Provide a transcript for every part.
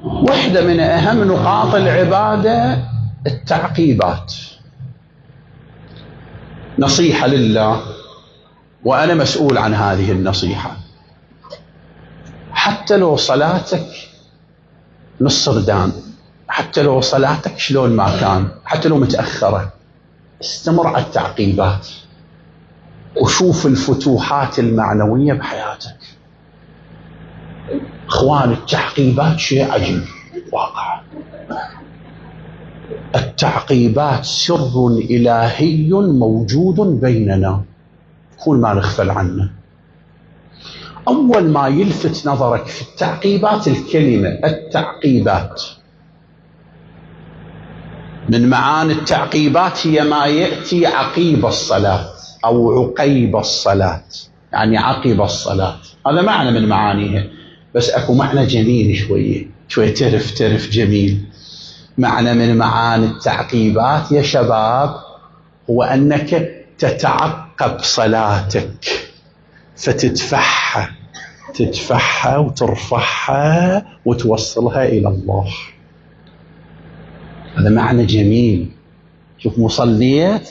واحدة من أهم نقاط العبادة التعقيبات. نصيحة لله وأنا مسؤول عن هذه النصيحة. حتى لو صلاتك نص ردان، حتى لو صلاتك شلون ما كان، حتى لو متأخرة، استمر على التعقيبات وشوف الفتوحات المعنوية بحياتك. اخوان، التعقيبات شيء عجيب واقع. التعقيبات سر إلهي موجود بيننا، كل ما نغفل عنه. أول ما يلفت نظرك في التعقيبات الكلمة التعقيبات. من معاني التعقيبات هي ما يأتي عقيب الصلاة أو عقيب الصلاة، يعني عقب الصلاة، هذا معنى من معانيها. بس أكو معنى جميل شوية ترف جميل. معنى من معاني التعقيبات يا شباب هو أنك تتعقب صلاتك، فتدفعها وترفعها وتوصلها إلى الله. هذا معنى جميل. شوف، مصليت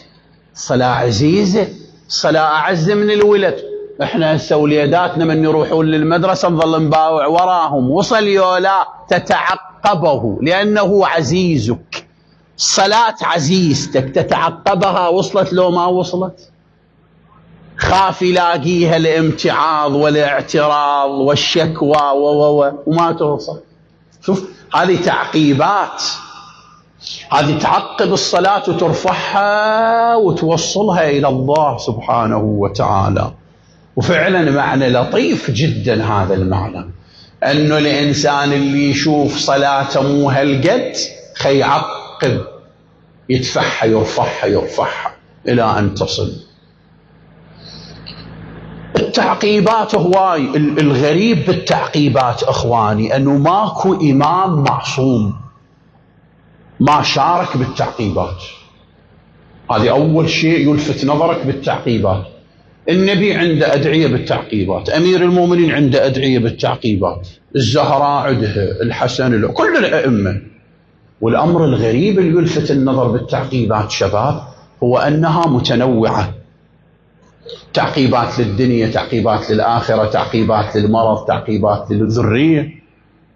صلاة عزيزة، صلاة أعز من الولد. احنا هسه وليداتنا من يروحون للمدرسة نظل نباوع وراهم، وصل يولا تتعقبه لأنه عزيزك. صلاة عزيزتك تتعقبها، وصلت لو ما وصلت؟ خاف يلاقيها الامتعاض والاعتراض والشكوى وما توصل. شوف، هذه تعقيبات، هذه تعقب الصلاة وترفعها وتوصلها إلى الله سبحانه وتعالى. وفعلا معنى لطيف جدا هذا المعنى، أنه الإنسان اللي يشوف صلاته مو هالقد يعقب، يدفعها يرفعها إلى أن تصل. التعقيبات هواي. الغريب بالتعقيبات أخواني أنه ماكو إمام معصوم ما شارك بالتعقيبات. هذه أول شيء يلفت نظرك بالتعقيبات. النبي عنده أدعية بالتعقيبات، أمير المؤمنين عنده أدعية بالتعقيبات، الزهراء عندها، الحسن، كل الأئمة. والأمر الغريب اللي يلفت النظر بالتعقيبات شباب هو أنها متنوعة. تعقيبات للدنيا، تعقيبات للآخرة، تعقيبات للمرض، تعقيبات للذرية،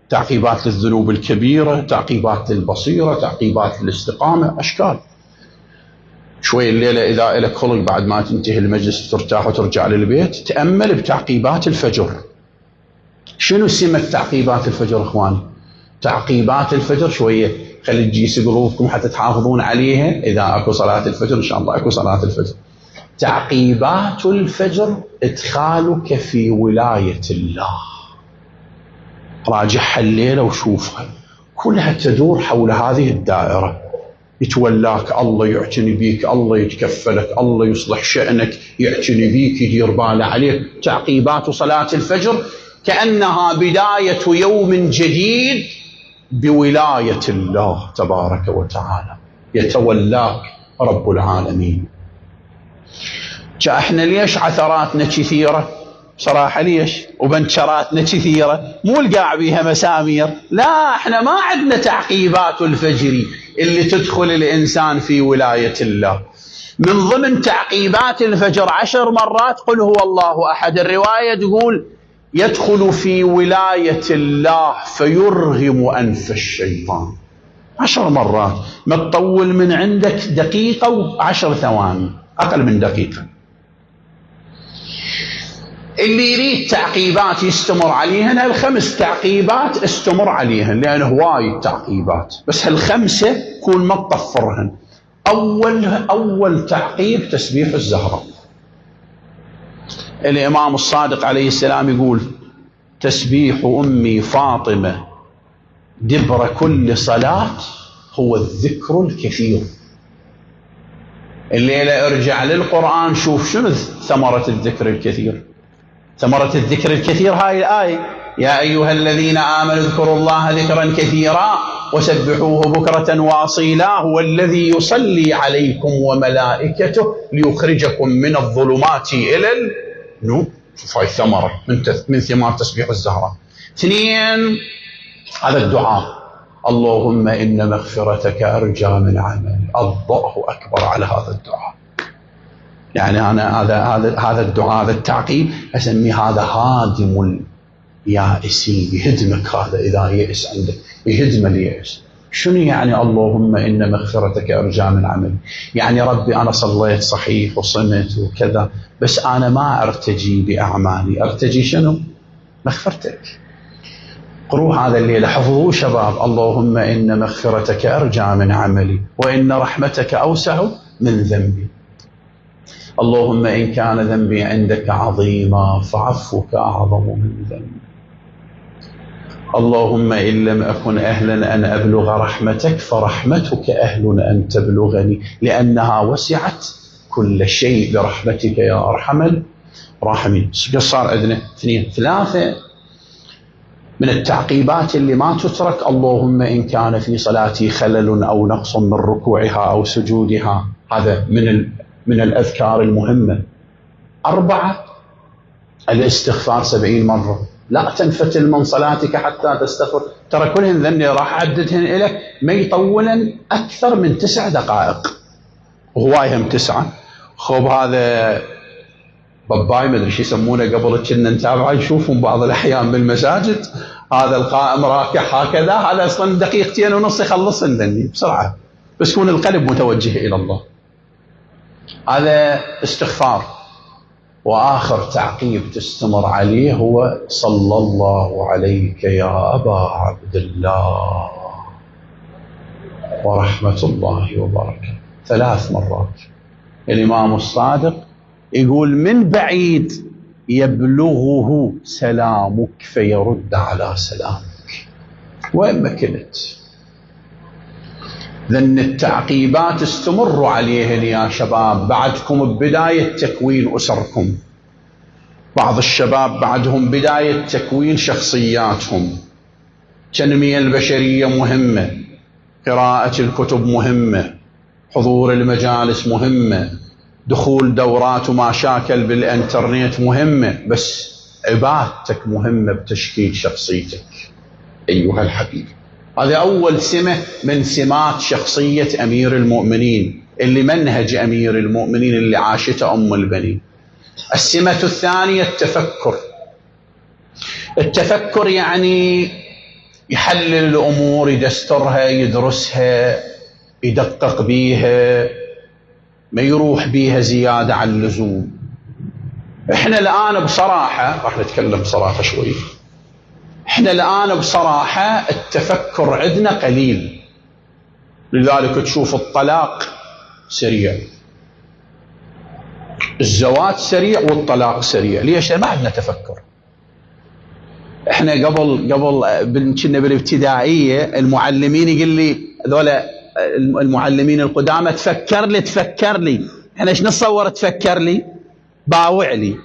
تعقيبات للذنوب الكبيرة، تعقيبات للبصيرة، تعقيبات للاستقامة، أشكال. شوي الليلة إذا لك خلق بعد ما تنتهي المجلس ترتاح وترجع للبيت، تأمل بتعقيبات الفجر. شنو سمة تعقيبات الفجر إخواني؟ تعقيبات الفجر شوية خلي تجيس قلوبكم حتى تحافظون عليها. إذا أكو صلاة الفجر إن شاء الله أكو صلاة الفجر. تعقيبات الفجر إدخالك في ولاية الله. راجعها الليلة وشوفها، كلها تدور حول هذه الدائرة. يتولاك الله، يعتني بيك الله، يتكفلك الله، يصلح شأنك، يعتني بيك، يدير باله عليك. تعقيبات صلاة الفجر كأنها بداية يوم جديد بولاية الله تبارك وتعالى، يتولاك رب العالمين. احنا ليش عثراتنا كثيرة؟ صراحة ليش؟ وبنشراتنا كثيرة، مو القاع بيها مسامير، لا، احنا ما عندنا تعقيبات الفجر اللي تدخل الإنسان في ولاية الله. من ضمن تعقيبات الفجر 10 مرات قل هو الله أحد. الرواية تقول يدخل في ولاية الله فيرغم أنف الشيطان. 10 مرات، ما تطول من عندك دقيقة و10 ثواني، أقل من دقيقة. اللي يريد تعقيبات يستمر عليهن، هال5 تعقيبات استمر عليهن، لأن هواي تعقيبات، بس هال5 كون ما تطفرهن. أول تعقيب تسبيح الزهراء. الإمام الصادق عليه السلام يقول تسبيح أمي فاطمة دبر كل صلاة هو الذكر الكثير. الليلة ارجع للقرآن، شوف شنو ثمرة الذكر الكثير. ثمرة الذكر الكثير هاي الآية: يا أيها الذين آمنوا اذكروا الله ذكرا كثيرا وسبحوه بكرة وأصيلا هو الذي يصلي عليكم وملائكته ليخرجكم من الظلمات إلى النور. شوف هاي ثمرة من ثمار تسبيح الزهراء. 2، هذا الدعاء اللهم إن مغفرتك أرجى من عمل. الله أكبر على هذا الدعاء. يعني أنا هذا الدعاء، هذا التعقيب أسميه هذا هادم اليائسين. يهدمك هذا إذا يئس عندك، يهدم اليأس. شنو يعني اللهم إن مغفرتك أرجى من عمل؟ يعني ربي أنا صليت صحيح وصمت وكذا، بس أنا ما أرتجي بأعمالي، أرتجي شنو؟ مغفرتك. قروه هذا الليلة، حفظوه شباب. اللهم إن مغفرتك أرجى من عملي، وإن رحمتك أوسع من ذنبي. اللهم إن كان ذنبي عندك عظيما فعفوك أعظم من ذنبي. اللهم إن لم أكن أهلا أن أبلغ رحمتك فرحمتك أهل أن تبلغني، لأنها وسعت كل شيء برحمتك يا أرحم الراحمين. صار عندنا اثنين ثلاثة من التعقيبات اللي ما تترك. اللهم إن كان في صلاتي خلل أو نقص من ركوعها أو سجودها، هذا من الأذكار المهمة. 4 الاستغفار 70 مرة. لا تنفتل من صلاتك حتى تستغفر. ترى كلهن ذني راح أعددهن لك، ما يطولن أكثر من 9 دقائق، وهوايهم 9. خوب هذا باباي ما ادري شو يسمونه قبل، كنا نتابعه نشوفهم بعض الاحيان بالمساجد، هذا القائم راكع هكذا، هذا اصلا 2.5 دقائق يخلصن ذني بسرعه، بس يكون القلب متوجه الى الله. هذا استغفار. واخر تعقيب تستمر عليه هو صلى الله عليك يا ابا عبد الله ورحمه الله وبركاته 3 مرات. الامام الصادق يقول من بعيد يبلغه سلامك فيرد على سلامك. وين ما كنت ذن التعقيبات استمروا عليهن يا شباب، بعدكم ببداية تكوين أسركم. بعض الشباب بعدهم بداية تكوين شخصياتهم. تنمية البشرية مهمة، قراءة الكتب مهمة، حضور المجالس مهمة، دخول دورات ومشاكل بالانترنت مهمة، بس عبادتك مهمة بتشكيل شخصيتك أيها الحبيب. هذا أول سمة من سمات شخصية أمير المؤمنين، اللي منهج أمير المؤمنين اللي عاشته أم البنين. السمة الثانية التفكر. التفكر يعني يحلل الأمور، يدسترها، يدرسها، يدقق بيها، ما يروح بيها زيادة عن اللزوم. احنا الآن بصراحة راح نتكلم بصراحة شوي، احنا الآن بصراحة التفكر عندنا قليل، لذلك تشوف الطلاق سريع، الزواج سريع والطلاق سريع. ليش؟ ما عندنا تفكر. احنا قبل كنا بالابتدائية المعلمين يقول لي ذولا المعلمين القدامى تفكر لي. احنا ايش نتصور تفكر لي؟ باوع لي.